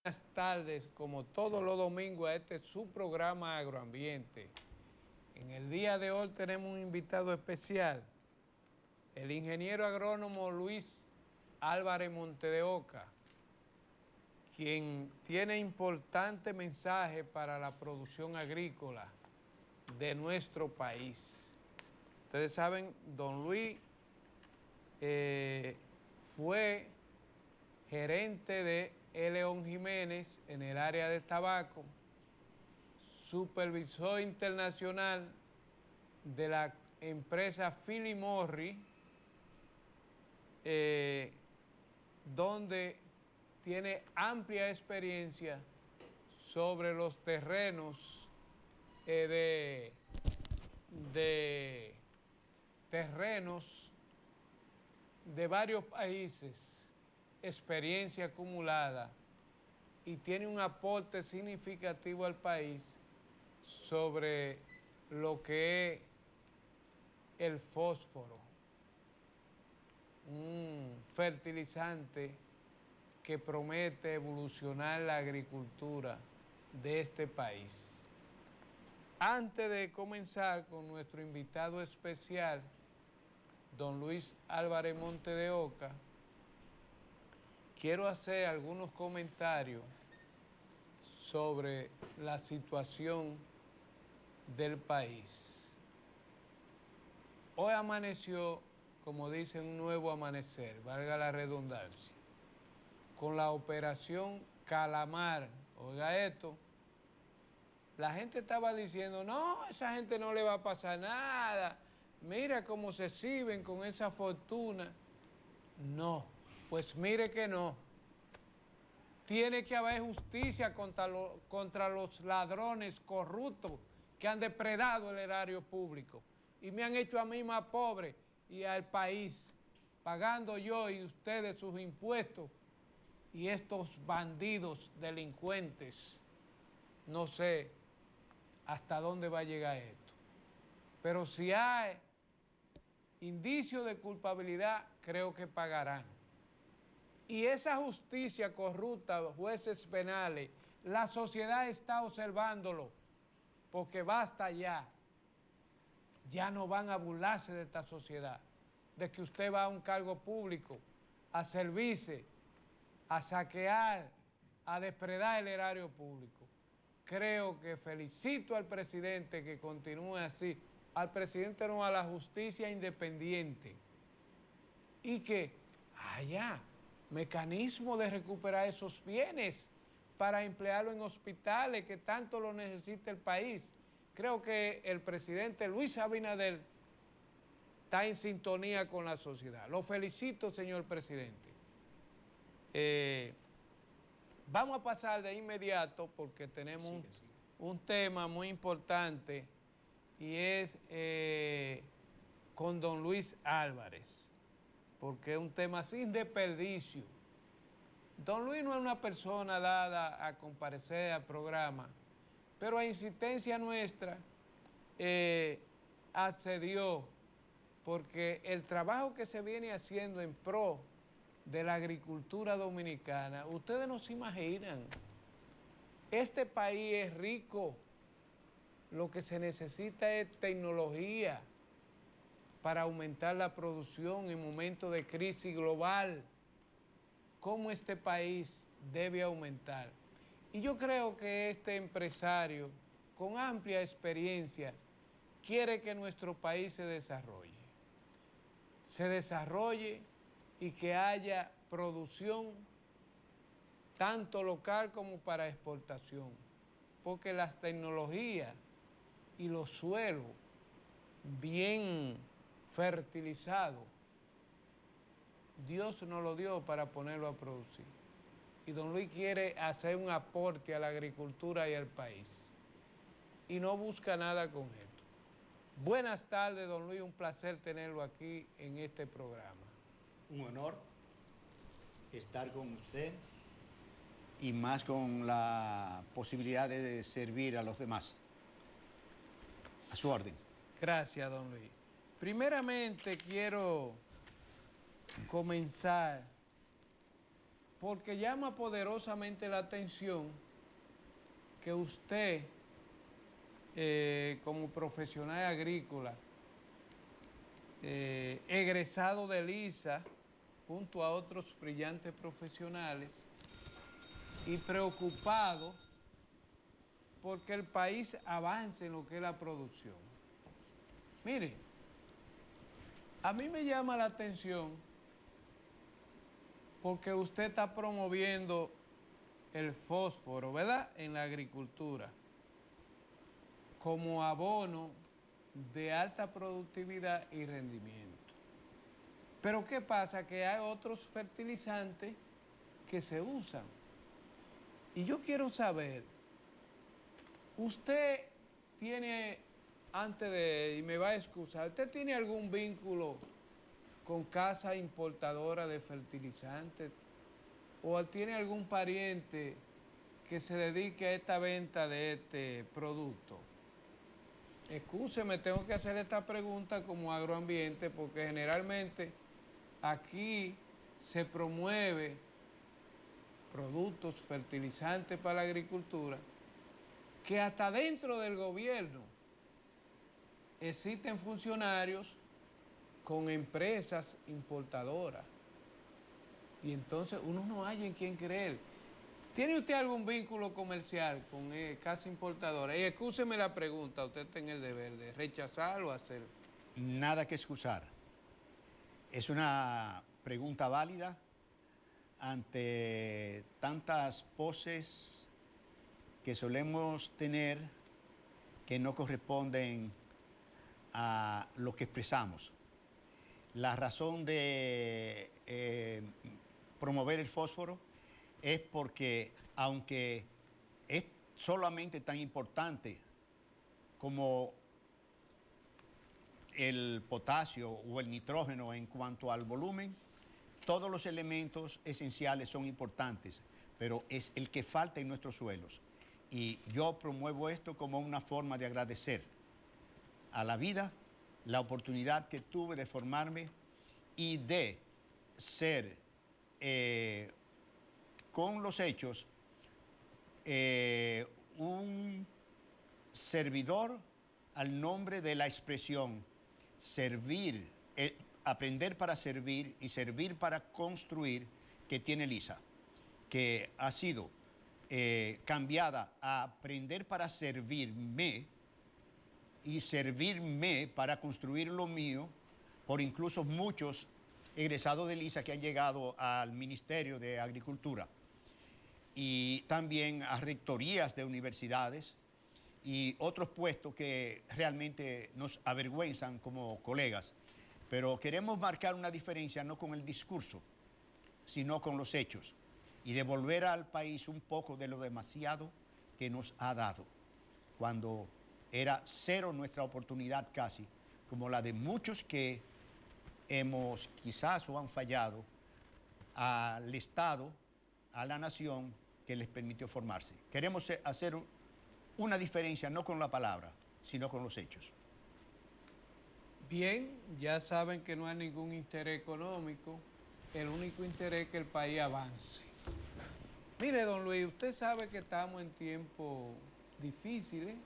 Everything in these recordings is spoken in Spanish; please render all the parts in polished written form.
Buenas tardes, como todos los domingos, a este es su programa Agroambiente. En el día de hoy tenemos un invitado especial, el ingeniero agrónomo Luis Álvarez Monte de Oca, quien tiene importante mensaje para la producción agrícola de nuestro país. Ustedes saben, don Luis fue gerente de León Jiménez en el área de tabaco, supervisor internacional de la empresa Philip Morris, donde tiene amplia experiencia sobre los terrenos terrenos de varios países, experiencia acumulada, y tiene un aporte significativo al país sobre lo que es el fósforo, un fertilizante que promete evolucionar la agricultura de este país. Antes de comenzar con nuestro invitado especial, don Luis Álvarez Monte de Oca, quiero hacer algunos comentarios sobre la situación del país. Hoy amaneció, como dicen, un nuevo amanecer, valga la redundancia, con la operación Calamar. Oiga esto, la gente estaba diciendo, no, a esa gente no le va a pasar nada, mira cómo se exhiben con esa fortuna. No, pues mire que no. Tiene que haber justicia contra los ladrones corruptos que han depredado el erario público y me han hecho a mí más pobre y al país, pagando yo y ustedes sus impuestos, y estos bandidos delincuentes. No sé hasta dónde va a llegar esto, pero si hay indicio de culpabilidad, creo que pagarán. Y esa justicia corrupta, jueces penales, la sociedad está observándolo, porque basta ya. Ya no van a burlarse de esta sociedad, de que usted va a un cargo público a servirse, a saquear, a depredar el erario público. Creo que felicito al presidente que continúe así, al presidente no, a la justicia independiente, y que haya mecanismo de recuperar esos bienes para emplearlo en hospitales que tanto lo necesita el país. Creo que el presidente Luis Abinader está en sintonía con la sociedad. Lo felicito, señor presidente. Vamos a pasar de inmediato porque tenemos un tema muy importante, y es con don Luis Álvarez, porque es un tema sin desperdicio. Don Luis no es una persona dada a comparecer al programa, pero a insistencia nuestra accedió, porque el trabajo que se viene haciendo en pro de la agricultura dominicana, ustedes no se imaginan. Este país es rico, lo que se necesita es tecnología para aumentar la producción en momentos de crisis global. Cómo este país debe aumentar. Y yo creo que este empresario, con amplia experiencia, quiere que nuestro país se desarrolle y que haya producción tanto local como para exportación, porque las tecnologías y los suelos bien fertilizados, Dios nos lo dio para ponerlo a producir. Y don Luis quiere hacer un aporte a la agricultura y al país, y no busca nada con esto. Buenas tardes, don Luis, un placer tenerlo aquí en este programa. Un honor estar con usted y más con la posibilidad de servir a los demás. A su orden. Gracias, don Luis. Primeramente quiero comenzar porque llama poderosamente la atención que usted, como profesional agrícola, egresado de LISA, junto a otros brillantes profesionales, y preocupado porque el país avance en lo que es la producción. Mire, a mí me llama la atención porque usted está promoviendo el fósforo, ¿verdad?, en la agricultura, como abono de alta productividad y rendimiento. Pero ¿qué pasa? Que hay otros fertilizantes que se usan. Y yo quiero saber, usted tiene, y me va a excusar, ¿usted tiene algún vínculo con casa importadora de fertilizantes? ¿O tiene algún pariente que se dedique a esta venta de este producto? Excúseme, tengo que hacer esta pregunta como agroambiente porque generalmente aquí se promueve productos fertilizantes para la agricultura que hasta dentro del gobierno existen funcionarios con empresas importadoras. Y entonces uno no halla en quién creer. ¿Tiene usted algún vínculo comercial con casa importadora? Y excúseme la pregunta, usted tiene el deber de rechazarlo o hacerlo. Nada que excusar. Es una pregunta válida ante tantas poses que solemos tener que no corresponden a lo que expresamos. La razón de promover el fósforo es porque, aunque es solamente tan importante como el potasio o el nitrógeno en cuanto al volumen, todos los elementos esenciales son importantes, pero es el que falta en nuestros suelos. Y yo promuevo esto como una forma de agradecer a la vida la oportunidad que tuve de formarme y de ser, con los hechos, un servidor al nombre de la expresión servir, aprender para servir y servir para construir que tiene LISA, que ha sido cambiada a aprender para servirme y servirme para construir lo mío por incluso muchos egresados de LISA que han llegado al Ministerio de Agricultura y también a rectorías de universidades y otros puestos que realmente nos avergüenzan como colegas. Pero queremos marcar una diferencia no con el discurso, sino con los hechos y devolver al país un poco de lo demasiado que nos ha dado, cuando era cero nuestra oportunidad casi, como la de muchos que hemos quizás o han fallado al Estado, a la nación que les permitió formarse. Queremos hacer una diferencia no con la palabra, sino con los hechos. Bien, ya saben que no hay ningún interés económico, el único interés es que el país avance. Mire, don Luis, usted sabe que estamos en tiempos difíciles.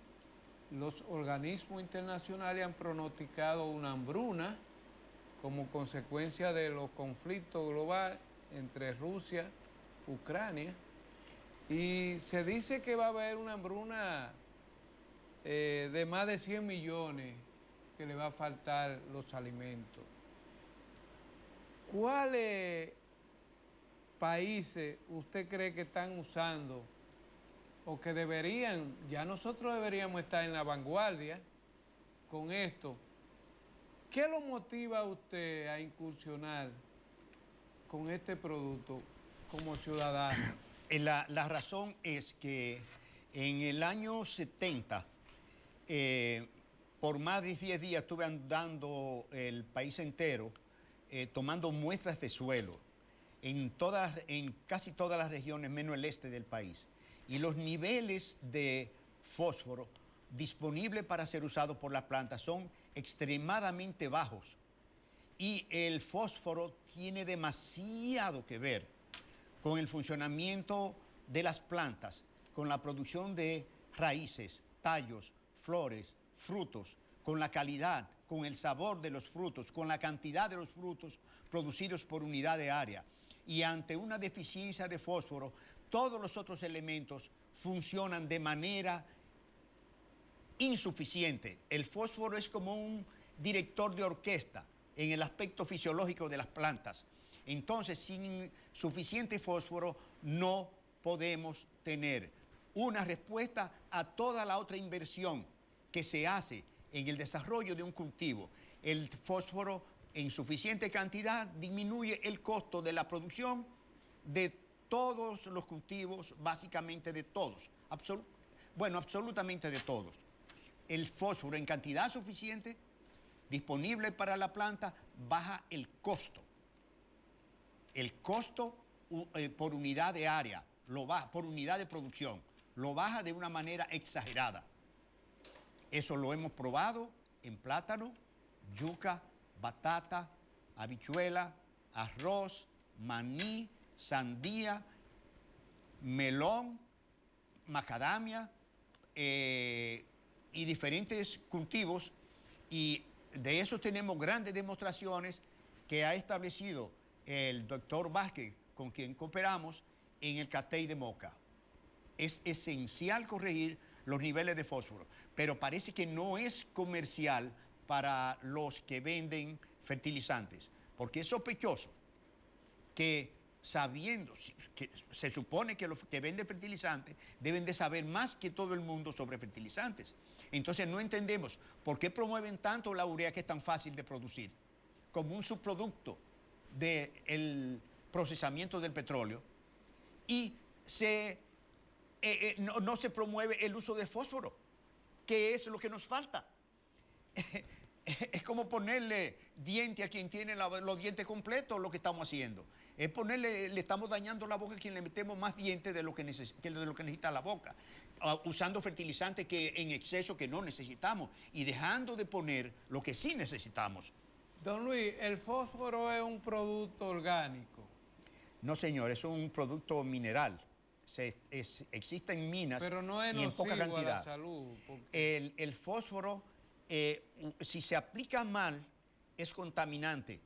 Los organismos internacionales han pronosticado una hambruna como consecuencia de los conflictos globales entre Rusia y Ucrania. Y se dice que va a haber una hambruna de más de 100 millones que le va a faltar los alimentos. ¿Cuáles países usted cree que están usando o que deberían, ya nosotros deberíamos estar en la vanguardia con esto? ¿Qué lo motiva a usted a incursionar con este producto como ciudadano? La razón es que en el año 70, por más de 10 días estuve andando el país entero, tomando muestras de suelo en casi todas las regiones, menos el este del país. Y los niveles de fósforo disponibles para ser usados por las plantas son extremadamente bajos. Y el fósforo tiene demasiado que ver con el funcionamiento de las plantas, con la producción de raíces, tallos, flores, frutos, con la calidad, con el sabor de los frutos, con la cantidad de los frutos producidos por unidad de área. Y ante una deficiencia de fósforo, todos los otros elementos funcionan de manera insuficiente. El fósforo es como un director de orquesta en el aspecto fisiológico de las plantas. Entonces, sin suficiente fósforo no podemos tener una respuesta a toda la otra inversión que se hace en el desarrollo de un cultivo. El fósforo en suficiente cantidad disminuye el costo de la producción de todos los cultivos, básicamente de todos, absolutamente de todos. El fósforo en cantidad suficiente, disponible para la planta, baja el costo. El costo por unidad de área, lo baja, por unidad de producción, lo baja de una manera exagerada. Eso lo hemos probado en plátano, yuca, batata, habichuela, arroz, maní, sandía, melón, macadamia y diferentes cultivos. Y de eso tenemos grandes demostraciones que ha establecido el doctor Vázquez, con quien cooperamos, en el Catey de Moca. Es esencial corregir los niveles de fósforo, pero parece que no es comercial para los que venden fertilizantes, porque es sospechoso que, sabiendo que se supone que los que venden fertilizantes deben de saber más que todo el mundo sobre fertilizantes. Entonces no entendemos por qué promueven tanto la urea, que es tan fácil de producir, como un subproducto del procesamiento del petróleo, y no se promueve el uso del fósforo, que es lo que nos falta. Es como ponerle diente a quien tiene los dientes completos, lo que estamos haciendo. Le estamos dañando la boca a quien le metemos más dientes de lo que necesita la boca, usando fertilizantes en exceso que no necesitamos y dejando de poner lo que sí necesitamos. Don Luis, ¿el fósforo es un producto orgánico? No, señor, es un producto mineral. Existe en minas, pero no es y en poca nocivo cantidad. a la salud. Porque... El fósforo, si se aplica mal, es contaminante,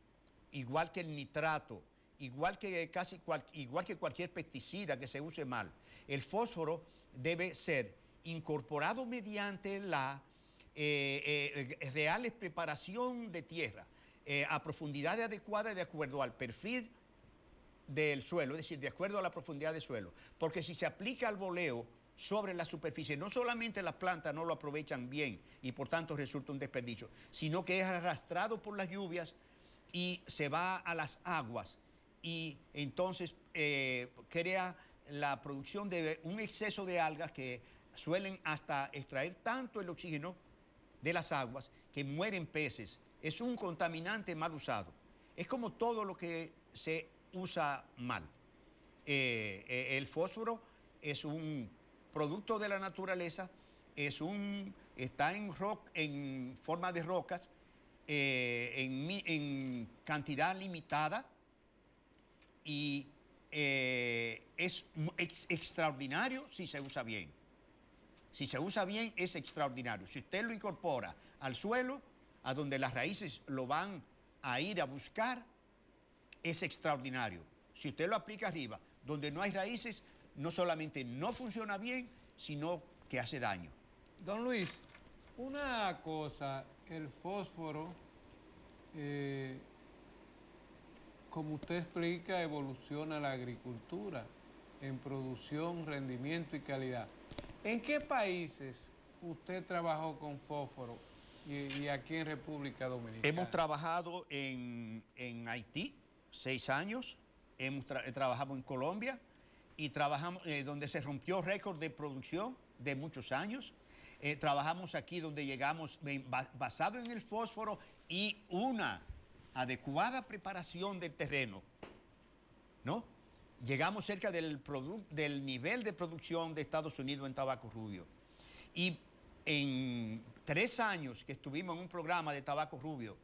igual que el nitrato, igual que cualquier pesticida que se use mal. El fósforo debe ser incorporado mediante la real preparación de tierra, a profundidad adecuada de acuerdo al perfil del suelo, es decir, de acuerdo a la profundidad del suelo. Porque si se aplica al voleo sobre la superficie, no solamente las plantas no lo aprovechan bien y por tanto resulta un desperdicio, sino que es arrastrado por las lluvias y se va a las aguas y entonces crea la producción de un exceso de algas que suelen hasta extraer tanto el oxígeno de las aguas que mueren peces. Es un contaminante mal usado. Es como todo lo que se usa mal. El fósforo es un producto de la naturaleza, está en forma de rocas, en cantidad limitada, y es extraordinario si se usa bien. Si se usa bien, es extraordinario. Si usted lo incorpora al suelo, a donde las raíces lo van a ir a buscar, es extraordinario. Si usted lo aplica arriba, donde no hay raíces, no solamente no funciona bien, sino que hace daño. Don Luis, una cosa, el fósforo, como usted explica, evoluciona la agricultura en producción, rendimiento y calidad. ¿En qué países usted trabajó con fósforo y aquí en República Dominicana? Hemos trabajado en Haití 6 años, trabajamos en Colombia y trabajamos donde se rompió récord de producción de muchos años. Trabajamos aquí donde llegamos basado en el fósforo y una adecuada preparación del terreno, ¿no? Llegamos cerca del nivel de producción de Estados Unidos en tabaco rubio. Y en 3 años que estuvimos en un programa de tabaco rubio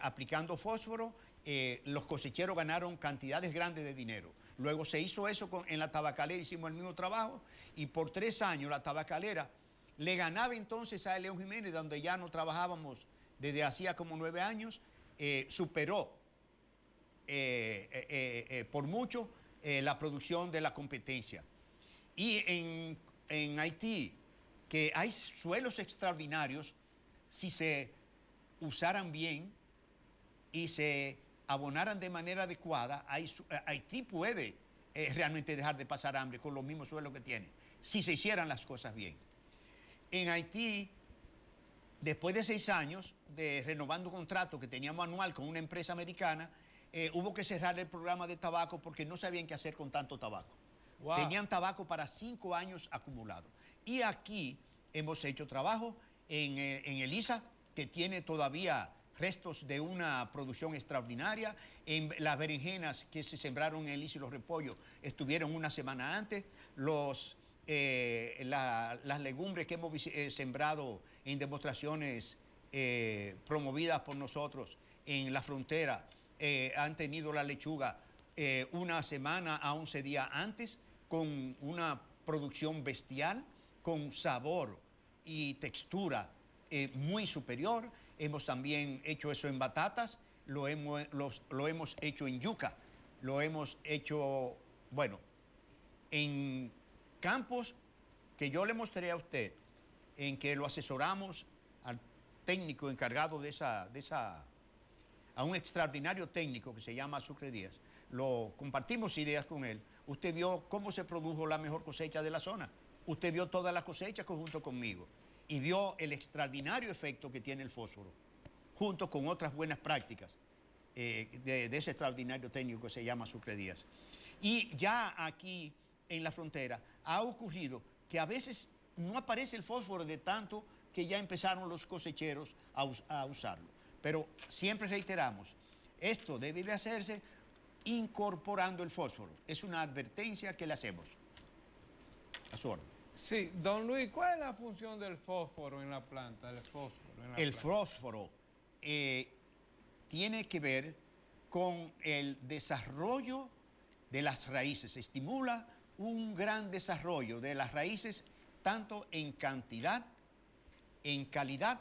aplicando fósforo, los cosecheros ganaron cantidades grandes de dinero. Luego se hizo eso en la tabacalera, hicimos el mismo trabajo y por 3 años la tabacalera le ganaba entonces a León Jiménez, donde ya no trabajábamos desde hacía como 9 años, superó por mucho la producción de la competencia. Y en Haití, que hay suelos extraordinarios, si se usaran bien y se abonaran de manera adecuada, Haití puede realmente dejar de pasar hambre con los mismos suelos que tiene, si se hicieran las cosas bien. En Haití, después de 6 años de renovando un contrato que teníamos anual con una empresa americana, hubo que cerrar el programa de tabaco porque no sabían qué hacer con tanto tabaco. Wow. Tenían tabaco para 5 años acumulados. Y aquí hemos hecho trabajo en el ISA, que tiene todavía restos de una producción extraordinaria. En las berenjenas que se sembraron en el ISA y los repollos estuvieron una semana antes. Las legumbres que hemos sembrado en demostraciones promovidas por nosotros en la frontera han tenido la lechuga una semana a 11 días antes, con una producción bestial, con sabor y textura muy superior. Hemos también hecho eso en batatas, lo hemos hecho en yuca, lo hemos hecho, bueno, en campos que yo le mostré a usted, en que lo asesoramos al técnico encargado a un extraordinario técnico que se llama Sucre Díaz. Lo compartimos ideas con él. Usted vio cómo se produjo la mejor cosecha de la zona. Usted vio todas las cosechas junto conmigo y vio el extraordinario efecto que tiene el fósforo, junto con otras buenas prácticas de ese extraordinario técnico que se llama Sucre Díaz. Y ya aquí en la frontera ha ocurrido que a veces no aparece el fósforo de tanto que ya empezaron los cosecheros a usarlo. Pero siempre reiteramos, esto debe de hacerse incorporando el fósforo. Es una advertencia que le hacemos. A su orden. Sí, don Luis, ¿cuál es la función del fósforo en la planta? El fósforo tiene que ver con el desarrollo de las raíces. Estimula un gran desarrollo de las raíces, tanto en cantidad, en calidad,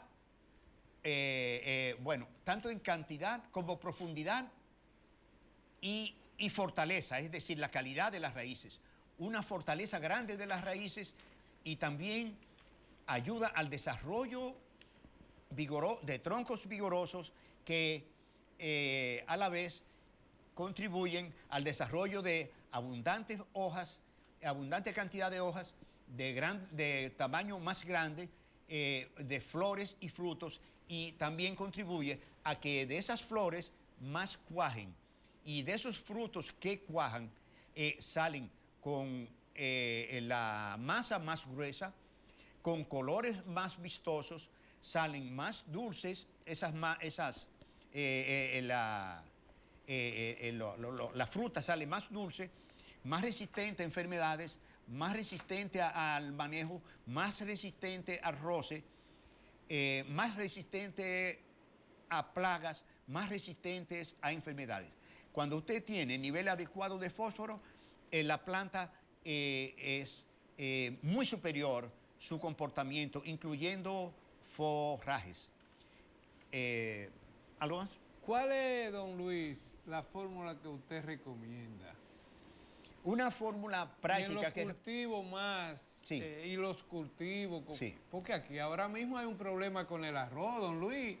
tanto en cantidad como profundidad y fortaleza, es decir, la calidad de las raíces. Una fortaleza grande de las raíces y también ayuda al desarrollo de troncos vigorosos que a la vez contribuyen al desarrollo de abundante cantidad de hojas de tamaño más grande, de flores y frutos, y también contribuye a que de esas flores más cuajen y de esos frutos que cuajan salen con la masa más gruesa, con colores más vistosos, salen más dulces, la fruta sale más dulce, más resistente a enfermedades, más resistente al manejo, más resistente al roce, más resistente a plagas, más resistentes a enfermedades. Cuando usted tiene nivel adecuado de fósforo, la planta es muy superior su comportamiento, incluyendo forrajes. ¿Algo más? ¿Cuál es, don Luis, la fórmula que usted recomienda? Una fórmula práctica que... los cultivos más, sí. Y los cultivos, sí. Porque aquí ahora mismo hay un problema con el arroz, don Luis.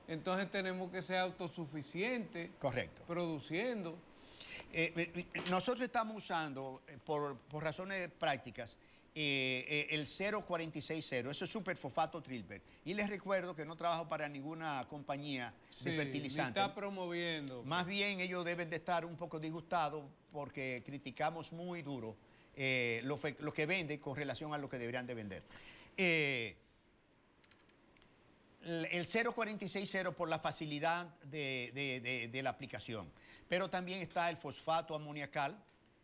Entonces tenemos que ser autosuficientes. Correcto. Produciendo. Nosotros estamos usando, por razones prácticas, el 0,460, eso es superfosfato Trilber. Y les recuerdo que no trabajo para ninguna compañía de fertilizantes. Está promoviendo. Más bien ellos deben de estar un poco disgustados porque criticamos muy duro lo que venden con relación a lo que deberían de vender. El 0,460 por la facilidad de la aplicación. Pero también está el fosfato amoniacal,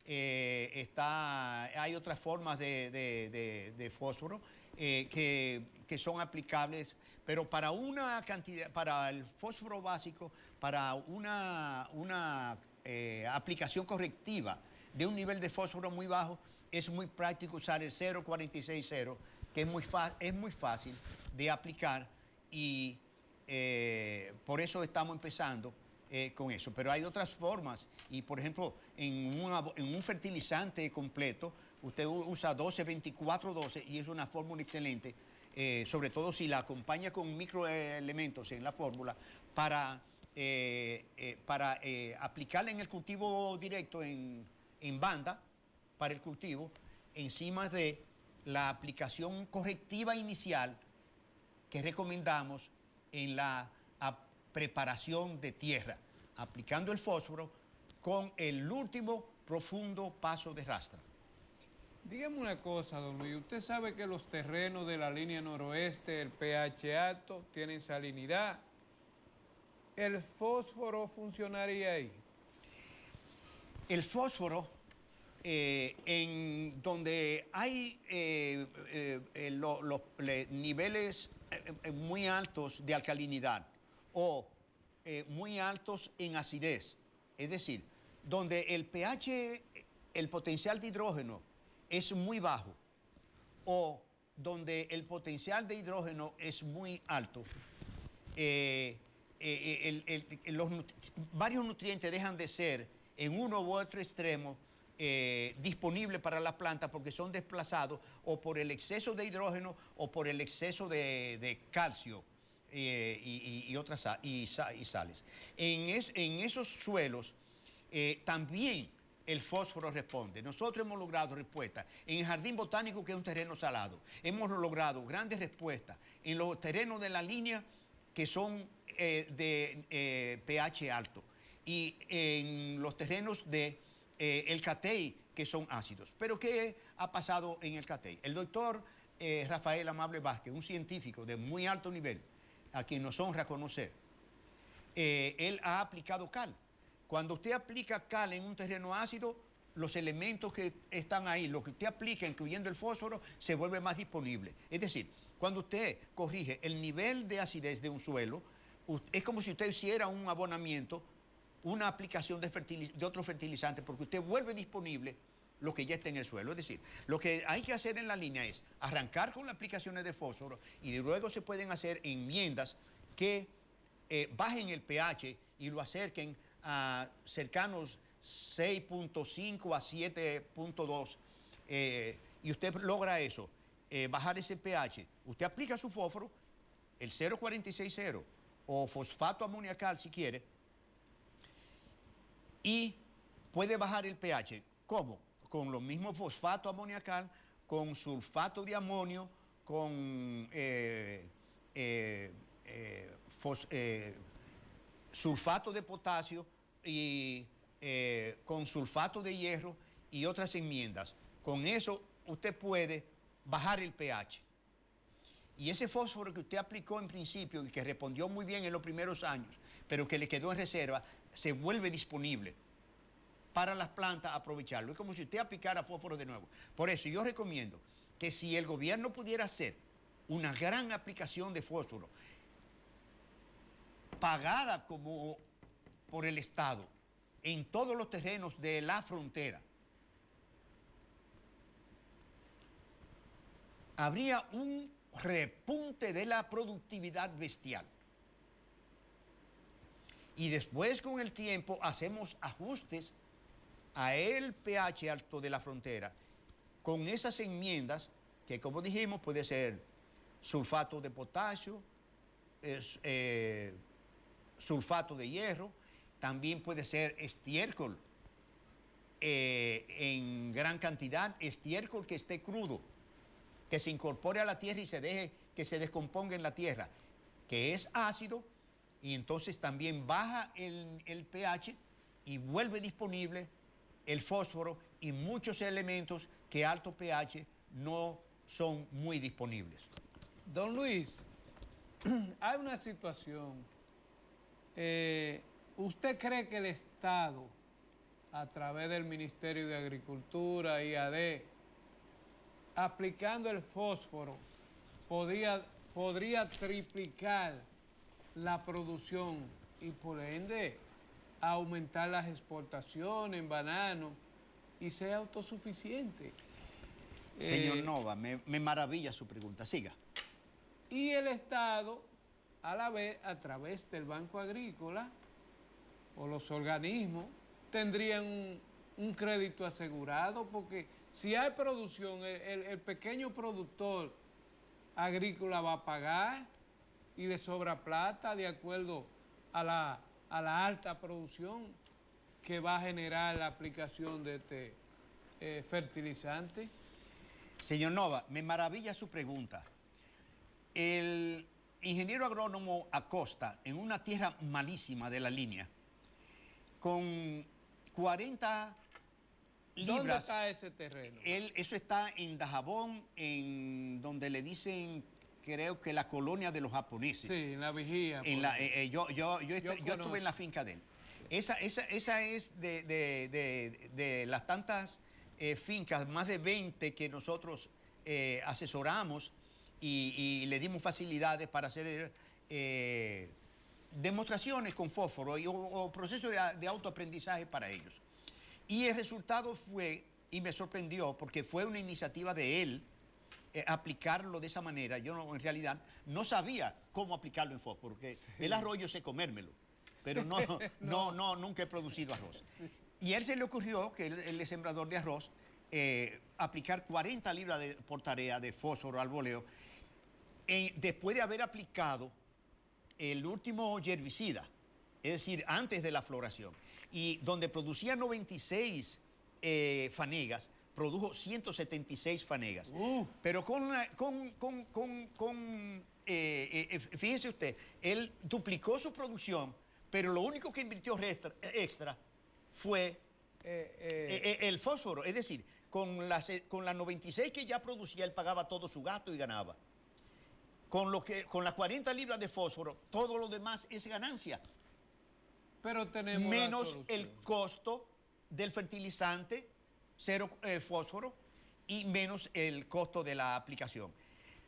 hay otras formas de fósforo que son aplicables, pero para una cantidad, para el fósforo básico, para una aplicación correctiva de un nivel de fósforo muy bajo, es muy práctico usar el 0,460, que es muy fácil de aplicar y por eso estamos empezando con eso. Pero hay otras formas y, por ejemplo, en un fertilizante completo, usted usa 12, 24, 12 y es una fórmula excelente, sobre todo si la acompaña con microelementos en la fórmula para aplicarla en el cultivo directo en banda para el cultivo, encima de la aplicación correctiva inicial que recomendamos en la preparación de tierra, aplicando el fósforo con el último profundo paso de rastra. Dígame una cosa, don Luis, usted sabe que los terrenos de la línea noroeste, el pH alto, tienen salinidad. ¿El fósforo funcionaría ahí? El fósforo, en donde hay los niveles muy altos de alcalinidad o muy altos en acidez, es decir, donde el pH, el potencial de hidrógeno es muy bajo o donde el potencial de hidrógeno es muy alto, varios nutrientes dejan de ser en uno u otro extremo disponibles para la planta porque son desplazados o por el exceso de hidrógeno o por el exceso de calcio y sales. En esos suelos también el fósforo responde. Nosotros hemos logrado respuestas en el jardín botánico, que es un terreno salado. Hemos logrado grandes respuestas en los terrenos de la línea que son de pH alto y en los terrenos de el Catey, que son ácidos. Pero ¿qué ha pasado en el Catey? El doctor Rafael Amable Vázquez, un científico de muy alto nivel, a quien nos honra conocer, él ha aplicado cal. Cuando usted aplica cal en un terreno ácido, los elementos que están ahí, lo que usted aplica, incluyendo el fósforo, se vuelve más disponible. Es decir, cuando usted corrige el nivel de acidez de un suelo, es como si usted hiciera un abonamiento, una aplicación de otro fertilizante, porque usted vuelve disponible lo que ya está en el suelo. Es decir, lo que hay que hacer en la línea es arrancar con las aplicaciones de fósforo y luego se pueden hacer enmiendas que bajen el pH y lo acerquen a cercanos 6.5 a 7.2 y usted logra eso, bajar ese pH. Usted aplica su fósforo, el 0,460 o fosfato amoniacal si quiere, y puede bajar el pH. ¿Cómo? Con lo mismo fosfato amoniacal, con sulfato de amonio, con sulfato de potasio y con sulfato de hierro y otras enmiendas. Con eso usted puede bajar el pH. Y ese fósforo que usted aplicó en principio y que respondió muy bien en los primeros años, pero que le quedó en reserva, se vuelve disponible para las plantas aprovecharlo. Es como si usted aplicara fósforo de nuevo. Por eso yo recomiendo que si el gobierno pudiera hacer una gran aplicación de fósforo, pagada como por el Estado, en todos los terrenos de la frontera, habría un repunte de la productividad bestial. Y después, con el tiempo, hacemos ajustes a el pH alto de la frontera con esas enmiendas que, como dijimos, puede ser sulfato de potasio, sulfato de hierro, también puede ser estiércol en gran cantidad, estiércol que esté crudo, que se incorpore a la tierra y se deje que se descomponga en la tierra, que es ácido, y entonces también baja el pH y vuelve disponible el fósforo y muchos elementos que a alto pH no son muy disponibles. Don Luis, hay una situación. ¿Usted cree que el Estado, a través del Ministerio de Agricultura, IAD, aplicando el fósforo, podría triplicar la producción y por ende aumentar las exportaciones en banano y sea autosuficiente. Señor Nova, me maravilla su pregunta. Siga. Y el Estado, a la vez, a través del Banco Agrícola o los organismos, tendrían un crédito asegurado, porque si hay producción, el pequeño productor agrícola va a pagar y le sobra plata de acuerdo a la alta producción que va a generar la aplicación de este fertilizante. Señor Nova, me maravilla su pregunta. El ingeniero agrónomo Acosta, en una tierra malísima de la línea, con 40 libras... ¿Dónde está ese terreno? Eso está en Dajabón, en donde le dicen, creo que la colonia de los japoneses. Sí, en la Vigía. Yo estuve en la finca de él. Esa es de las tantas fincas, más de 20 que nosotros asesoramos y le dimos facilidades para hacer demostraciones con fósforo o procesos de autoaprendizaje para ellos. Y el resultado fue, y me sorprendió, porque fue una iniciativa de él, aplicarlo de esa manera. Yo en realidad no sabía cómo aplicarlo en fósforo, porque el arroz yo sé comérmelo, pero nunca he producido arroz. Y a él se le ocurrió, que él es sembrador de arroz, aplicar 40 libras por tarea de fósforo al boleo, después de haber aplicado el último herbicida, es decir, antes de la floración. Y donde producía 96 fanegas, produjo 176 fanegas. Pero fíjese usted, él duplicó su producción, pero lo único que invirtió extra fue el fósforo. Es decir, con las 96 que ya producía, él pagaba todo su gasto y ganaba. Con las 40 libras de fósforo, todo lo demás es ganancia. Pero tenemos menos el costo del fertilizante, cero fósforo, y menos el costo de la aplicación.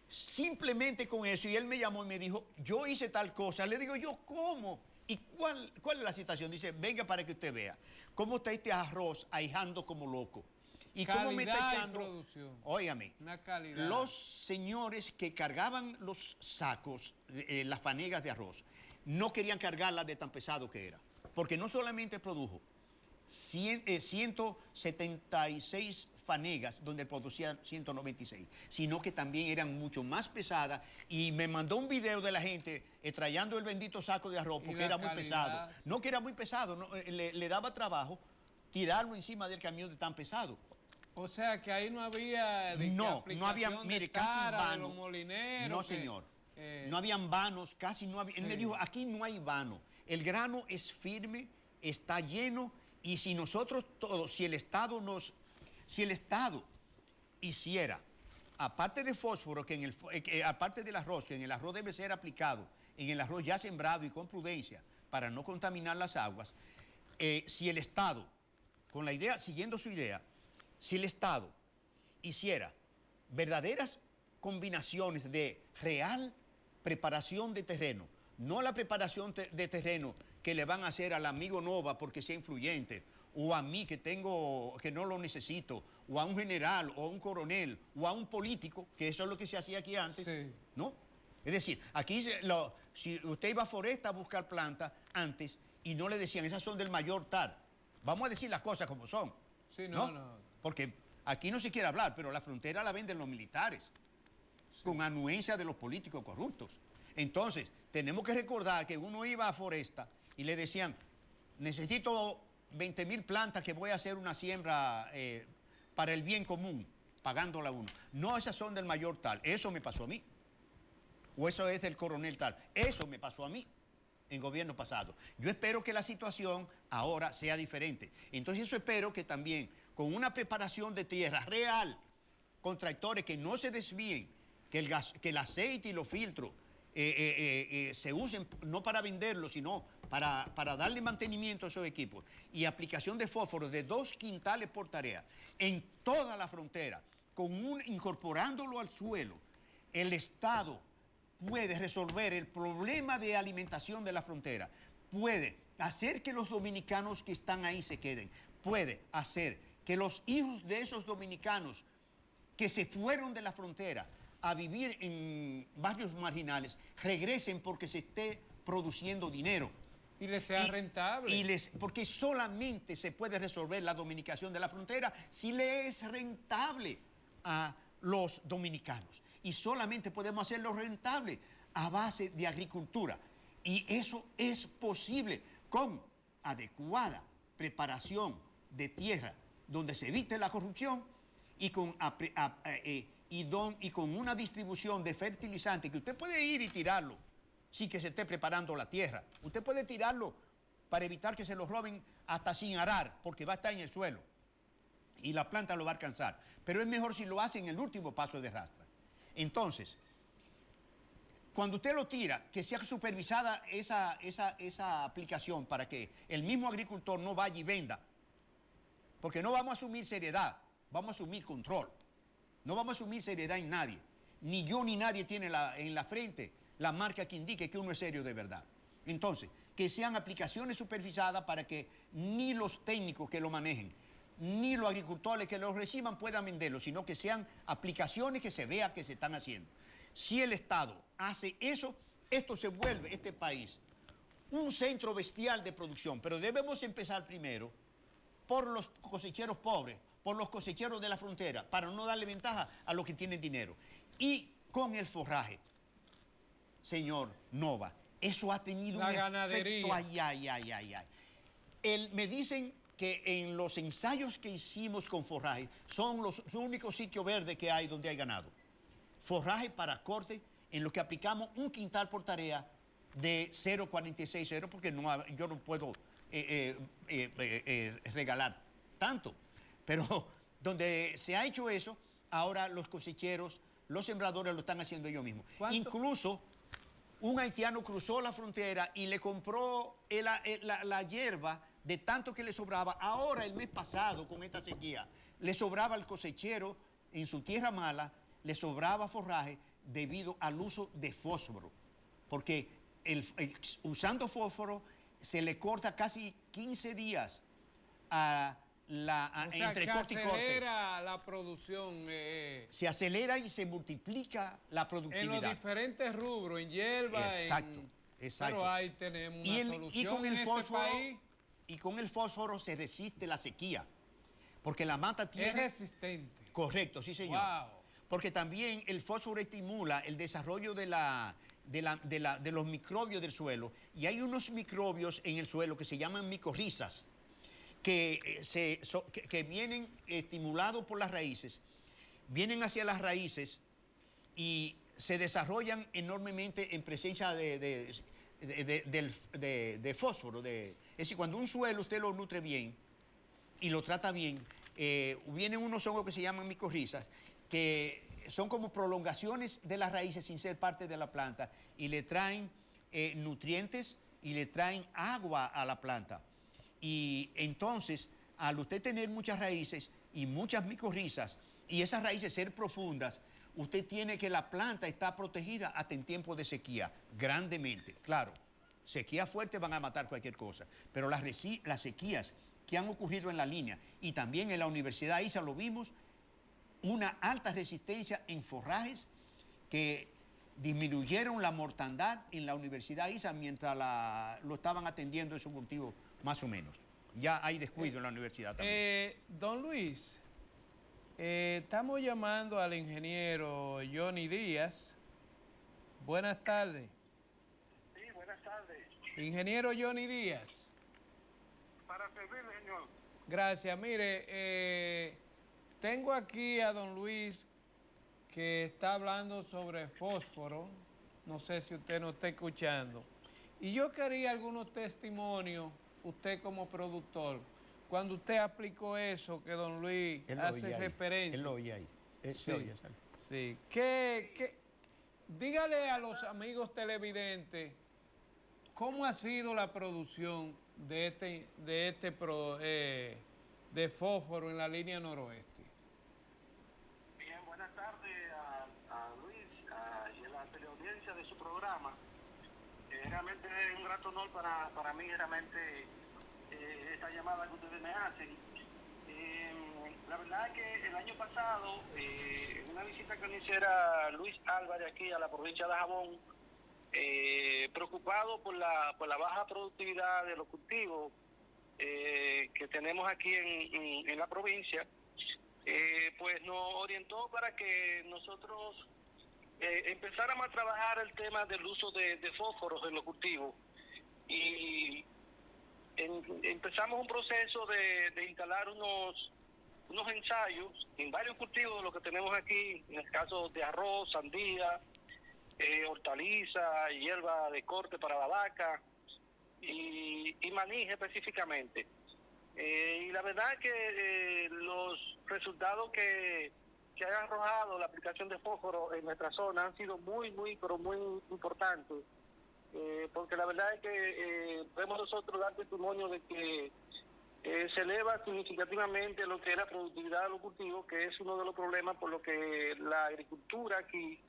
Simplemente con eso, y él me llamó y me dijo, yo hice tal cosa. Le digo yo, ¿cómo? ¿Y cuál es la situación? Dice, venga para que usted vea cómo está este arroz ahijando como loco. Y calidad cómo me está echando. Y producción. Óigame, Una calidad. los señores que cargaban los sacos, las fanegas de arroz, no querían cargarlas de tan pesado que era. Porque no solamente produjo 176 fanegas, donde producían 196, sino que también eran mucho más pesadas. Y me mandó un video de la gente trayendo el bendito saco de arroz porque era muy pesado. No que era muy pesado, no, le daba trabajo tirarlo encima del camión de tan pesado. O sea que ahí no había... No había, mire, casi vano. Los molineros, no, señor. No habían vanos, casi no había. Sí. Él me dijo, aquí no hay vano. El grano es firme, está lleno, y si nosotros todos, si el Estado hiciera, aparte de fósforo, aparte del arroz, que en el arroz debe ser aplicado, en el arroz ya sembrado y con prudencia, para no contaminar las aguas, si el Estado, con la idea, siguiendo su idea, si el Estado hiciera verdaderas combinaciones de real preparación de terreno, no la preparación de terreno que le van a hacer al amigo Nova porque sea influyente, o a mí que no lo necesito, o a un general, o a un coronel, o a un político, que eso es lo que se hacía aquí antes, sí. ¿No? Es decir, aquí si usted iba a Foresta a buscar plantas antes y no le decían, esas son del mayor tal, vamos a decir las cosas como son. Sí, ¿no? Porque aquí no se quiere hablar, pero la frontera la venden los militares, sí, con anuencia de los políticos corruptos. Entonces, tenemos que recordar que uno iba a Foresta y le decían, necesito 20.000 plantas que voy a hacer una siembra para el bien común, pagándola uno. No, esas son del mayor tal, eso me pasó a mí. O eso es del coronel tal, eso me pasó a mí en gobierno pasado. Yo espero que la situación ahora sea diferente. Entonces eso espero que también con una preparación de tierra real, con tractores que no se desvíen, que el aceite y los filtros se usen no para venderlos, sino para darle mantenimiento a esos equipos, y aplicación de fósforo de 2 quintales por tarea en toda la frontera, incorporándolo al suelo, el Estado puede resolver el problema de alimentación de la frontera, puede hacer que los dominicanos que están ahí se queden, puede hacer que los hijos de esos dominicanos que se fueron de la frontera a vivir en barrios marginales regresen porque se esté produciendo dinero. Y les sea rentable. Porque solamente se puede resolver la dominicación de la frontera si le es rentable a los dominicanos. Y solamente podemos hacerlo rentable a base de agricultura. Y eso es posible con adecuada preparación de tierra, donde se evite la corrupción y con una distribución de fertilizantes que usted puede ir y tirarlo sin que se esté preparando la tierra. Usted puede tirarlo para evitar que se lo roben hasta sin arar, porque va a estar en el suelo y la planta lo va a alcanzar. Pero es mejor si lo hace en el último paso de rastra. Entonces, cuando usted lo tira, que sea supervisada esa aplicación para que el mismo agricultor no vaya y venda, porque no vamos a asumir seriedad, vamos a asumir control. No vamos a asumir seriedad en nadie. Ni yo ni nadie tiene en la frente la marca que indique que uno es serio de verdad. Entonces, que sean aplicaciones supervisadas para que ni los técnicos que lo manejen, ni los agricultores que lo reciban puedan venderlo, sino que sean aplicaciones que se vea que se están haciendo. Si el Estado hace eso, esto se vuelve, este país, un centro bestial de producción. Pero debemos empezar primero por los cosecheros pobres, por los cosecheros de la frontera, para no darle ventaja a los que tienen dinero. Y con el forraje, señor Nova, eso ha tenido un efecto, me dicen que en los ensayos que hicimos con forraje, son los únicos sitios verdes que hay donde hay ganado. Forraje para corte, en lo que aplicamos un quintal por tarea de 0,46, porque yo no puedo regalar tanto. Pero donde se ha hecho eso, ahora los cosecheros, los sembradores lo están haciendo ellos mismos. ¿Cuánto? Incluso un haitiano cruzó la frontera y le compró la hierba de tanto que le sobraba. Ahora, el mes pasado, con esta sequía, le sobraba al cosechero en su tierra mala, le sobraba forraje debido al uso de fósforo. Porque usando fósforo se le corta casi 15 días a entre corte y corte. Se acelera la producción. Se acelera y se multiplica la productividad. En los diferentes rubros, en hierba, exacto. Pero ahí tenemos una solución con el en fósforo, este país. Y con el fósforo se resiste la sequía. Porque la mata tiene... Es resistente. Correcto, sí, señor. Wow. Porque también el fósforo estimula el desarrollo de los microbios del suelo. Y hay unos microbios en el suelo que se llaman micorrizas, que vienen estimulados por las raíces, vienen hacia las raíces y se desarrollan enormemente en presencia de fósforo. Es decir, cuando un suelo usted lo nutre bien y lo trata bien, vienen unos hongos que se llaman micorrizas, que son como prolongaciones de las raíces sin ser parte de la planta y le traen nutrientes y le traen agua a la planta. Y entonces, al usted tener muchas raíces y muchas micorrizas y esas raíces ser profundas, usted tiene que la planta está protegida hasta en tiempos de sequía, grandemente. Claro, sequías fuertes van a matar cualquier cosa, pero las sequías que han ocurrido en la línea y también en la Universidad ISA lo vimos, una alta resistencia en forrajes que disminuyeron la mortandad en la Universidad ISA mientras lo estaban atendiendo esos cultivos más o menos. Ya hay descuido en la universidad también. Don Luis, estamos llamando al ingeniero Johnny Díaz. Buenas tardes. Sí, buenas tardes. Ingeniero Johnny Díaz. Para servirle, señor. Gracias. Mire, tengo aquí a don Luis que está hablando sobre fósforo. No sé si usted nos está escuchando. Y yo quería algunos testimonios, usted como productor, cuando usted aplicó eso que don Luis hace referencia. Él lo oye ahí. Sí. Dígale a los amigos televidentes cómo ha sido la producción de fósforo en la línea noroeste. Bien, buenas tardes a Luis y a la teleaudiencia de su programa. Realmente es un grato honor para mí, realmente, esta llamada que ustedes me hacen. La verdad es que el año pasado, en una visita que me hiciera Luis Álvarez aquí a la provincia de Dajabón, preocupado por la baja productividad de los cultivos que tenemos aquí en la provincia, pues nos orientó para que nosotros empezáramos a trabajar el tema del uso de fósforos en los cultivos. Y empezamos un proceso de instalar unos ensayos en varios cultivos de lo que tenemos aquí, en el caso de arroz, sandía, hortaliza, hierba de corte para la vaca y maní específicamente. Y la verdad es que los resultados que ha arrojado la aplicación de fósforo en nuestra zona han sido muy importantes. Porque la verdad es que podemos nosotros dar testimonio de que se eleva significativamente lo que es la productividad de los cultivos, que es uno de los problemas por lo que la agricultura aquí,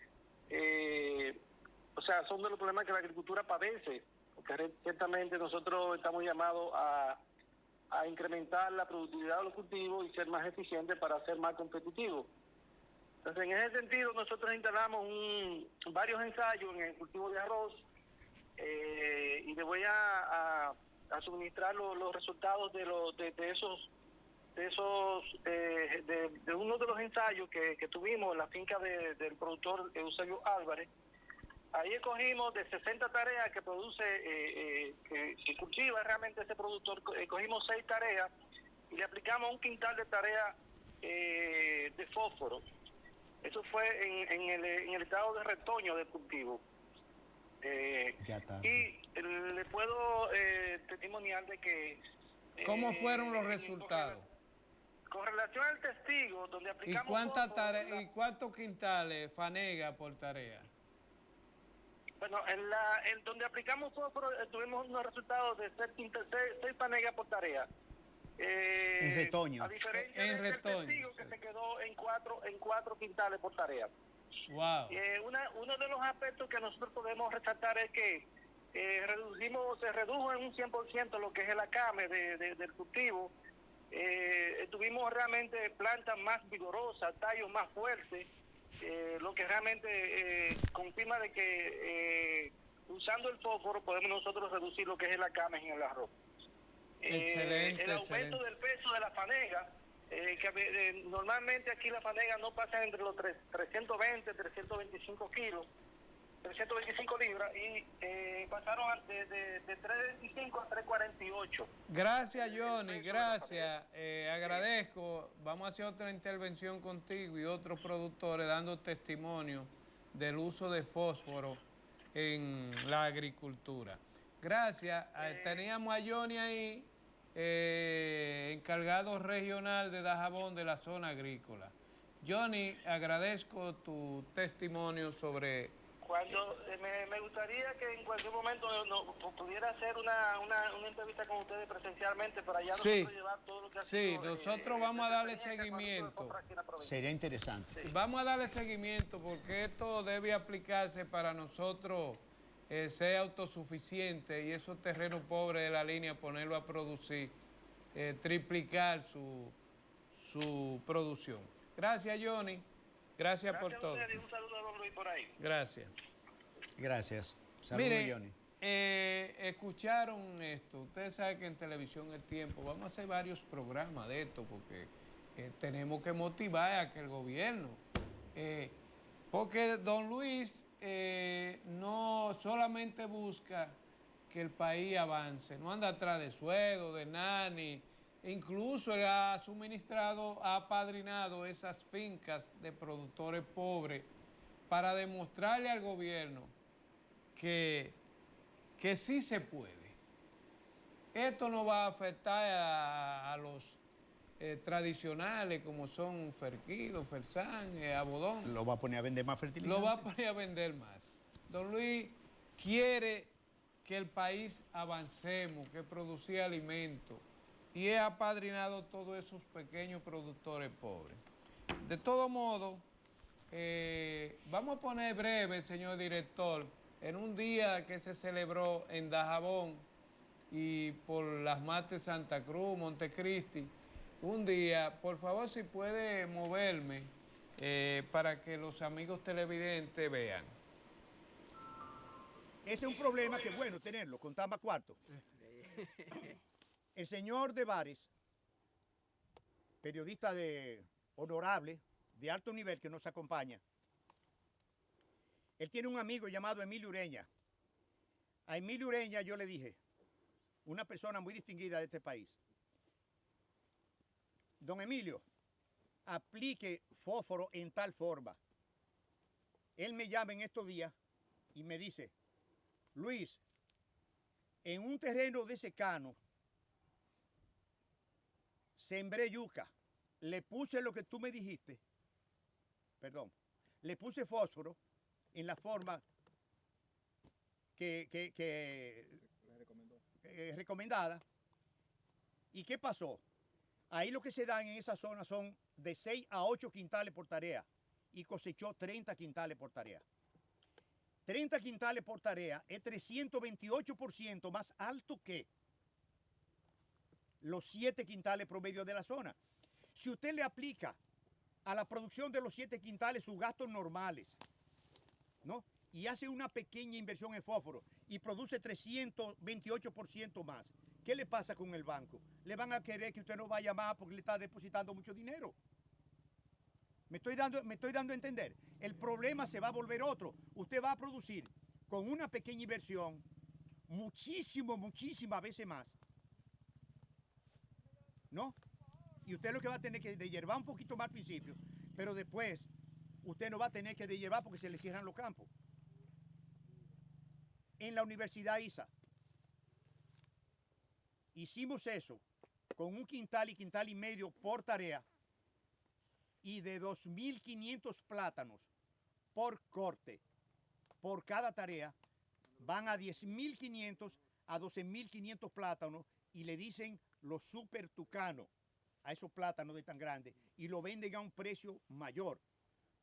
son de los problemas que la agricultura padece, porque ciertamente nosotros estamos llamados a incrementar la productividad de los cultivos y ser más eficientes para ser más competitivos. Entonces, en ese sentido, nosotros instalamos varios ensayos en el cultivo de arroz, y le voy a suministrar los resultados de uno de los ensayos que tuvimos en la finca del productor Eusebio Álvarez. Ahí escogimos de 60 tareas que produce, que cultiva realmente ese productor, escogimos 6 tareas y le aplicamos un quintal de tareas de fósforo. Eso fue en el estado de retoño del cultivo. Y le puedo testimoniar de que... ¿Cómo fueron los resultados? Con relación al testigo, donde aplicamos... ¿Y cuántos quintales fanega por tarea? Bueno, en donde aplicamos fósforo tuvimos unos resultados de 6 fanegas por tarea. En retoño. A diferencia del testigo que se quedó en 4 quintales por tarea. Wow. Uno de los aspectos que nosotros podemos resaltar es que se redujo en un 100% lo que es el acame del cultivo. Tuvimos realmente plantas más vigorosas, tallos más fuertes, lo que realmente confirma de que usando el fósforo podemos nosotros reducir lo que es el acame en el arroz. Excelente. El aumento del peso de la fanega, que normalmente aquí la fanega no pasa entre los 320, 325 kilos, 325 libras, y pasaron de 325 a 348. Gracias, Johnny, gracias. Agradezco. Vamos a hacer otra intervención contigo y otros productores dando testimonio del uso de fósforo en la agricultura. Gracias. Teníamos a Johnny ahí, encargado regional de Dajabón de la zona agrícola. Johnny, agradezco tu testimonio sobre... Me gustaría que en cualquier momento pudiera hacer una entrevista con ustedes presencialmente para ya nosotros llevar todo lo que ha sido. Sí, nosotros vamos a darle seguimiento. Sería interesante. Sí. Vamos a darle seguimiento porque esto debe aplicarse para nosotros ser autosuficiente y esos terrenos pobres de la línea ponerlo a producir, triplicar su producción. Gracias, Johnny. Gracias por todo. Un saludo a don Luis por ahí. Gracias. Gracias. Saludos, Johnny. Escucharon esto. Ustedes saben que en Televisión El Tiempo vamos a hacer varios programas de esto porque tenemos que motivar a que el gobierno... porque don Luis no solamente busca que el país avance, no anda atrás de sueldo, de nani. Incluso él ha suministrado, ha apadrinado esas fincas de productores pobres para demostrarle al gobierno que sí se puede. Esto no va a afectar a los tradicionales como son Ferquido, Fersán, Abodón. ¿Lo va a poner a vender más fertilizante? Lo va a poner a vender más. Don Luis quiere que el país avancemos, que producía alimentos. Y he apadrinado todos esos pequeños productores pobres. De todo modo, vamos a poner breve, señor director, en un día que se celebró en Dajabón y por las Mates Santa Cruz, Montecristi, un día, por favor, si puede moverme para que los amigos televidentes vean. Ese es un problema que es bueno tenerlo, contar más cuarto. El señor de Bares, periodista honorable, de alto nivel que nos acompaña, él tiene un amigo llamado Emilio Ureña. A Emilio Ureña yo le dije, una persona muy distinguida de este país, don Emilio, aplique fósforo en tal forma. Él me llama en estos días y me dice, Luis, en un terreno de secano, sembré yuca, le puse lo que tú me dijiste, perdón, le puse fósforo en la forma recomendada. ¿Y qué pasó? Ahí lo que se dan en esa zona son de 6 a 8 quintales por tarea y cosechó 30 quintales por tarea. 30 quintales por tarea es 328% más alto que los 7 quintales promedio de la zona. Si usted le aplica a la producción de los 7 quintales sus gastos normales, ¿no? Y hace una pequeña inversión en fósforo y produce 328% más, ¿qué le pasa con el banco? Le van a querer que usted no vaya más porque le está depositando mucho dinero. Me estoy dando a entender. El problema se va a volver otro. Usted va a producir con una pequeña inversión muchísimas veces más, ¿no? Y usted lo que va a tener que deshiervar un poquito más al principio, pero después usted no va a tener que deshiervar porque se le cierran los campos. En la Universidad ISA hicimos eso con un quintal y medio por tarea y de 2.500 plátanos por corte, por cada tarea, van a 10.500 a 12.500 plátanos y le dicen los super tucanos a esos plátanos de tan grandes y lo venden a un precio mayor.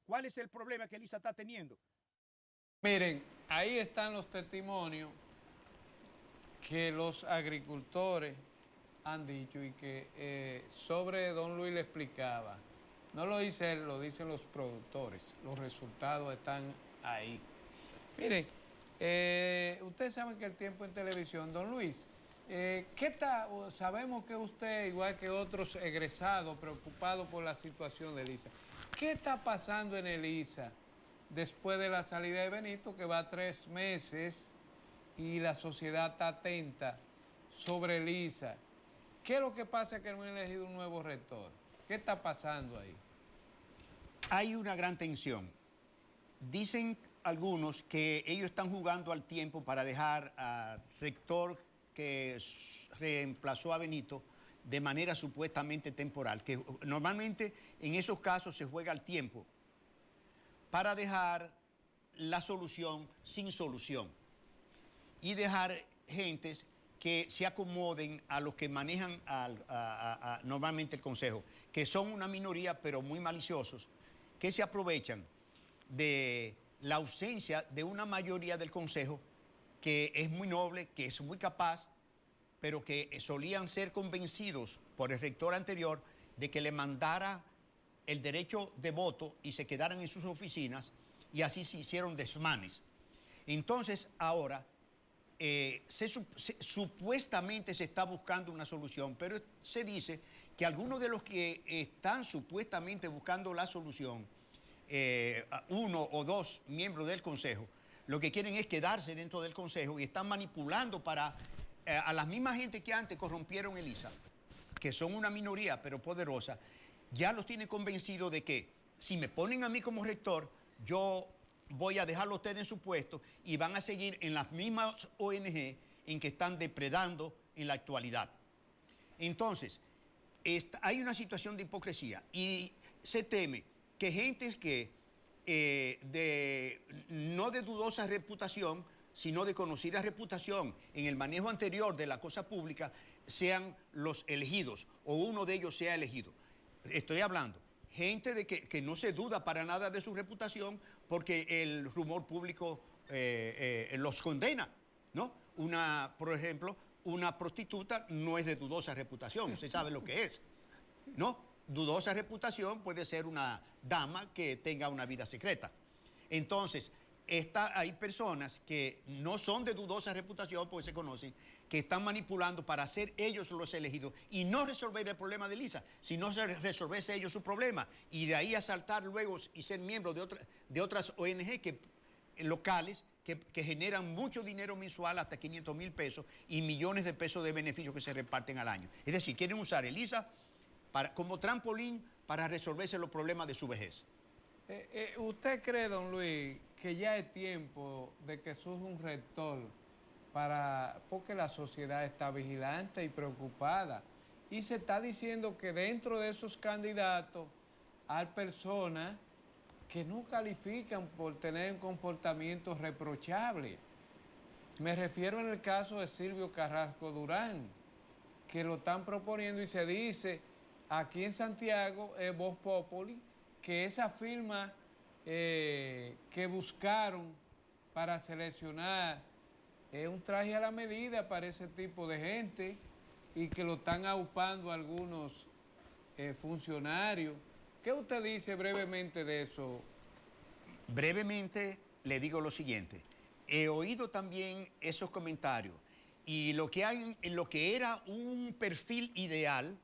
¿Cuál es el problema que Elisa está teniendo? Miren, ahí están los testimonios que los agricultores han dicho y que sobre don Luis le explicaba. No lo dice él, lo dicen los productores. Los resultados están ahí. Miren, ustedes saben que el tiempo en televisión, don Luis, sabemos que usted, igual que otros egresados, preocupados por la situación de Elisa. ¿Qué está pasando en Elisa después de la salida de Benito, que va 3 meses y la sociedad está atenta sobre Elisa? ¿Qué es lo que pasa que no han elegido un nuevo rector? ¿Qué está pasando ahí? Hay una gran tensión. Dicen algunos que ellos están jugando al tiempo para dejar al rector que reemplazó a Benito de manera supuestamente temporal, que normalmente en esos casos se juega al tiempo para dejar la solución sin solución y dejar gentes que se acomoden a los que manejan normalmente el Consejo, que son una minoría pero muy maliciosos, que se aprovechan de la ausencia de una mayoría del Consejo que es muy noble, que es muy capaz, pero que solían ser convencidos por el rector anterior de que le mandara el derecho de voto y se quedaran en sus oficinas, y así se hicieron desmanes. Entonces ahora supuestamente se está buscando una solución, pero se dice que algunos de los que están supuestamente buscando la solución, 1 o 2 miembros del Consejo, lo que quieren es quedarse dentro del Consejo y están manipulando para a las mismas gente que antes corrompieron Elisa, que son una minoría pero poderosa, ya los tiene convencidos de que si me ponen a mí como rector, yo voy a dejarlo a ustedes en su puesto y van a seguir en las mismas ONG en que están depredando en la actualidad. Entonces, hay una situación de hipocresía y se teme que gentes que no de dudosa reputación, sino de conocida reputación en el manejo anterior de la cosa pública, sean los elegidos o uno de ellos sea elegido. Estoy hablando gente de que no se duda para nada de su reputación porque el rumor público los condena, ¿no? Por ejemplo, una prostituta no es de dudosa reputación, se sabe lo que es. ¿no? Dudosa reputación puede ser una dama que tenga una vida secreta. Entonces, hay personas que no son de dudosa reputación, porque se conocen, que están manipulando para ser ellos los elegidos y no resolver el problema de Lisa, sino resolverse ellos su problema y de ahí asaltar luego y ser miembros de otras ONG locales que generan mucho dinero mensual, hasta 500,000 pesos y millones de pesos de beneficios que se reparten al año. Es decir, quieren usar Elisa como trampolín para resolverse los problemas de su vejez. ¿Usted cree, don Luis, que ya es tiempo de que surja un rector porque la sociedad está vigilante y preocupada? Y se está diciendo que dentro de esos candidatos hay personas que no califican por tener un comportamiento reprochable. Me refiero en el caso de Silvio Carrasco Durán, que lo están proponiendo y se dice aquí en Santiago, Voz Populi, que esa firma que buscaron para seleccionar es un traje a la medida para ese tipo de gente y que lo están aupando algunos funcionarios. ¿Qué usted dice brevemente de eso? Brevemente le digo lo siguiente. He oído también esos comentarios y lo que era un perfil ideal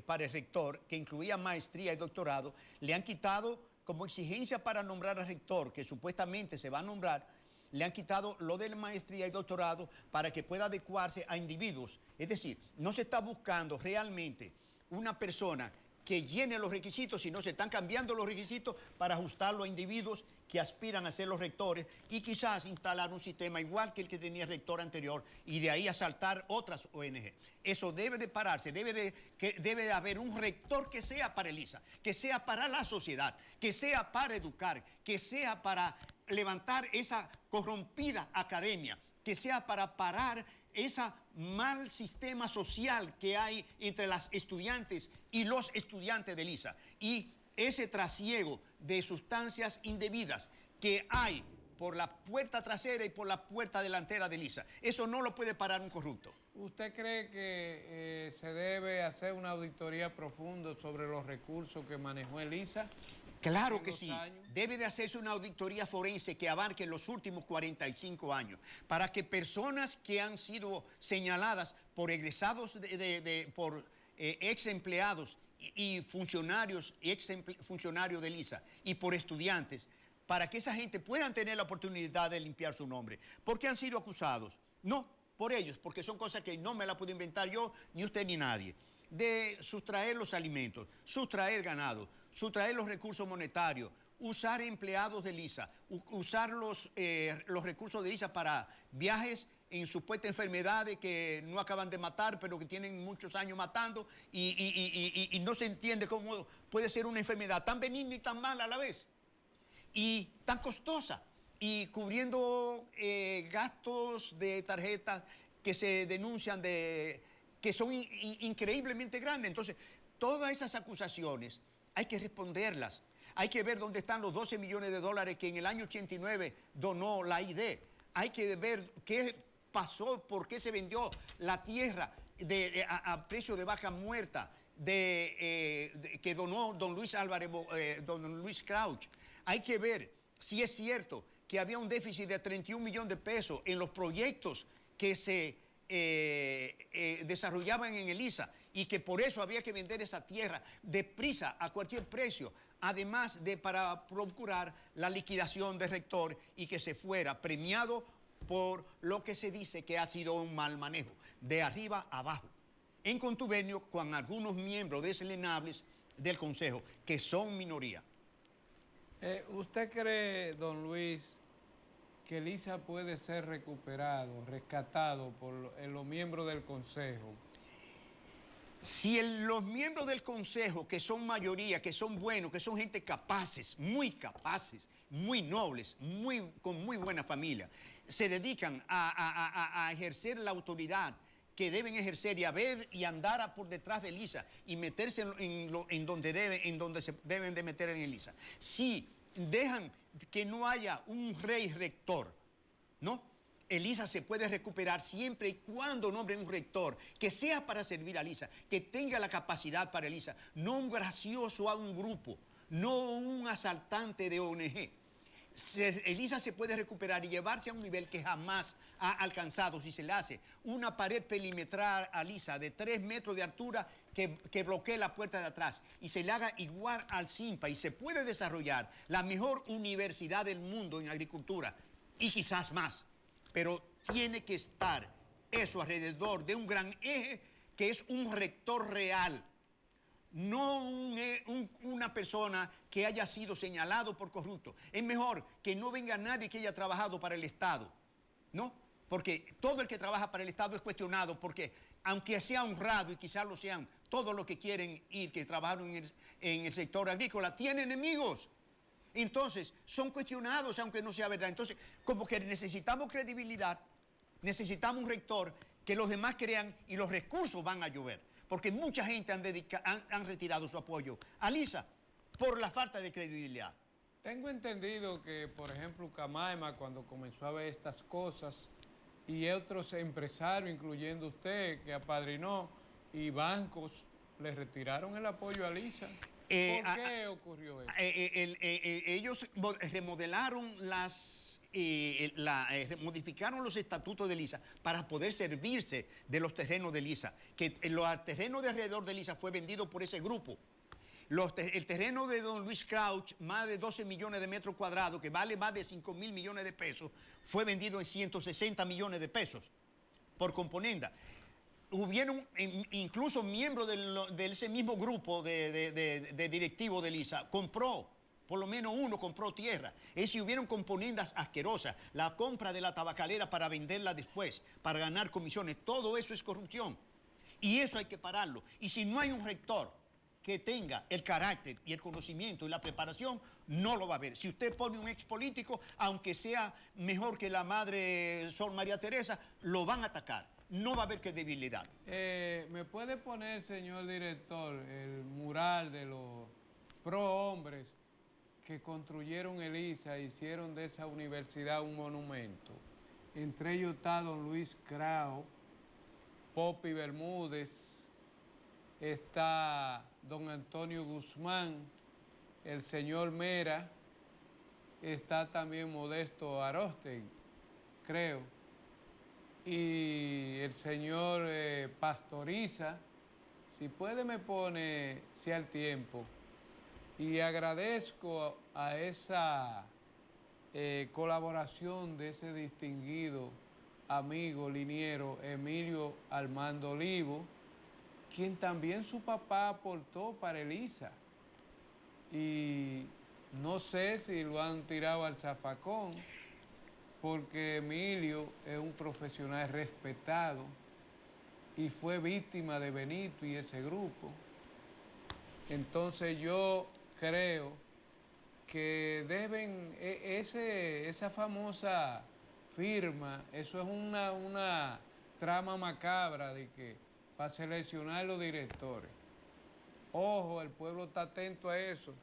para el rector, que incluía maestría y doctorado, le han quitado como exigencia para nombrar al rector, que supuestamente se va a nombrar, le han quitado lo de la maestría y doctorado para que pueda adecuarse a individuos. Es decir, no se está buscando realmente una persona que llene los requisitos, sino se están cambiando los requisitos para ajustarlo a individuos que aspiran a ser los rectores y quizás instalar un sistema igual que el que tenía el rector anterior y de ahí asaltar otras ONG. Eso debe de pararse, debe de haber un rector que sea para Elisa, que sea para la sociedad, que sea para educar, que sea para levantar esa corrompida academia, que sea para parar ese mal sistema social que hay entre las estudiantes y los estudiantes de Elisa y ese trasiego de sustancias indebidas que hay por la puerta trasera y por la puerta delantera de Elisa. Eso no lo puede parar un corrupto. ¿Usted cree que se debe hacer una auditoría profunda sobre los recursos que manejó Elisa? Claro que sí. Debe de hacerse una auditoría forense que abarque los últimos 45 años para que personas que han sido señaladas por egresados, por ex empleados y funcionarios y ex funcionarios de Elisa y por estudiantes, para que esa gente puedan tener la oportunidad de limpiar su nombre. ¿Por qué han sido acusados? No, por ellos, porque son cosas que no me las puedo inventar yo, ni usted, ni nadie. De sustraer los alimentos, sustraer ganado, sustraer los recursos monetarios, usar empleados de Elisa, usar los recursos de Elisa para viajes en supuestas enfermedades que no acaban de matar, pero que tienen muchos años matando y no se entiende cómo puede ser una enfermedad tan benigna y tan mala a la vez y tan costosa y cubriendo gastos de tarjetas que se denuncian que son increíblemente grandes. Entonces, todas esas acusaciones hay que responderlas. Hay que ver dónde están los 12 millones de dólares que en el año 89 donó la ID. Hay que ver qué pasó, por qué se vendió la tierra a precio de vaca muerta que donó don Luis Álvarez, don Luis Crouch. Hay que ver si es cierto que había un déficit de 31 millones de pesos en los proyectos que se desarrollaban en Elisa y que por eso había que vender esa tierra deprisa a cualquier precio, además de para procurar la liquidación del rector y que se fuera premiado por lo que se dice que ha sido un mal manejo, de arriba a abajo, en contubernio con algunos miembros deslenables del Consejo, que son minoría. ¿Usted cree, don Luis, que Elisa puede ser recuperado, rescatado por los miembros del Consejo? Si los miembros del Consejo, que son mayoría, que son buenos, que son gente capaces, muy nobles, con muy buena familia, se dedican a ejercer la autoridad que deben ejercer y a ver y andar por detrás de Elisa y meterse en donde se deben de meter en Elisa. Si dejan que no haya un rey rector, ¿no? Elisa se puede recuperar siempre y cuando nombren un rector que sea para servir a Elisa, que tenga la capacidad para Elisa, no un gracioso a un grupo, no un asaltante de ONG. Elisa se puede recuperar y llevarse a un nivel que jamás ha alcanzado si se le hace una pared perimetral a Elisa de 3 metros de altura que bloquee la puerta de atrás y se le haga igual al CIMPA y se puede desarrollar la mejor universidad del mundo en agricultura y quizás más. Pero tiene que estar eso alrededor de un gran eje que es un rector real, no una persona que haya sido señalado por corrupto. Es mejor que no venga nadie que haya trabajado para el Estado, ¿no? Porque todo el que trabaja para el Estado es cuestionado, porque aunque sea honrado y quizás lo sean todos los que quieren ir, que trabajaron en el sector agrícola, tienen enemigos. Entonces, son cuestionados aunque no sea verdad. Entonces, como que necesitamos credibilidad, necesitamos un rector que los demás crean y los recursos van a llover. Porque mucha gente han retirado su apoyo a Elisa por la falta de credibilidad. Tengo entendido que, por ejemplo, Camaima, cuando comenzó a ver estas cosas, y otros empresarios, incluyendo usted, que apadrinó, y bancos, le retiraron el apoyo a Elisa. ¿Por qué ocurrió eso? Ellos remodelaron modificaron los estatutos de Elisa para poder servirse de los terrenos de Elisa, que los terrenos de alrededor de Elisa fue vendido por ese grupo. El terreno de don Luis Crouch, más de 12 millones de metros cuadrados, que vale más de 5.000 millones de pesos, fue vendido en 160 millones de pesos por componenda. Hubieron incluso miembros de ese mismo grupo de directivos de Elisa, compró, por lo menos uno compró tierra. Es si hubieron componendas asquerosas, la compra de la tabacalera para venderla después, para ganar comisiones, todo eso es corrupción. Y eso hay que pararlo. Y si no hay un rector que tenga el carácter y el conocimiento y la preparación, no lo va a ver. Si usted pone un ex político, aunque sea mejor que la madre Sor María Teresa, lo van a atacar. No va a haber credibilidad. ¿Me puede poner, señor director, el mural de los prohombres que construyeron Elisa, hicieron de esa universidad un monumento? Entre ellos está don Luis Krau, Popi Bermúdez, está don Antonio Guzmán, el señor Mera, está también Modesto Aróstegui, creo, y el señor Pastoriza. Si puede me pone, si al tiempo, y agradezco a esa colaboración de ese distinguido amigo liniero Emilio Armando Olivo, quien también su papá aportó para Elisa. Y no sé si lo han tirado al zafacón, porque Emilio es un profesional respetado y fue víctima de Benito y ese grupo. Entonces yo creo que deben, esa famosa firma, eso es una trama macabra de que para seleccionar los directores. Ojo, el pueblo está atento a eso.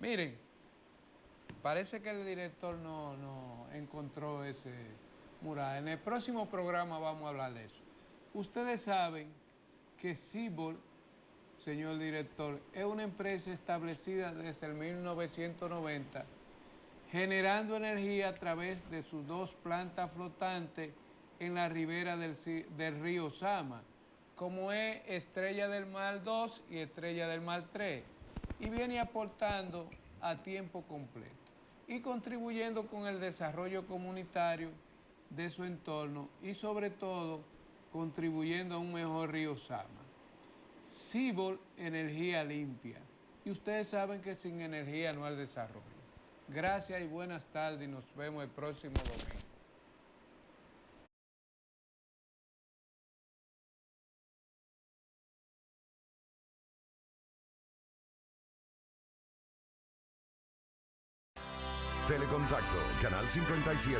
Miren, parece que el director no encontró ese mural. En el próximo programa vamos a hablar de eso. Ustedes saben que Seaboard, señor director, es una empresa establecida desde el 1990, generando energía a través de sus 2 plantas flotantes en la ribera del río Sama, como es Estrella del Mar 2 y Estrella del Mar 3, y viene aportando a tiempo completo y contribuyendo con el desarrollo comunitario de su entorno y sobre todo contribuyendo a un mejor río Sama. Seaboard, energía limpia. Y ustedes saben que sin energía no hay desarrollo. Gracias y buenas tardes y nos vemos el próximo domingo. Telecontacto, Canal 57.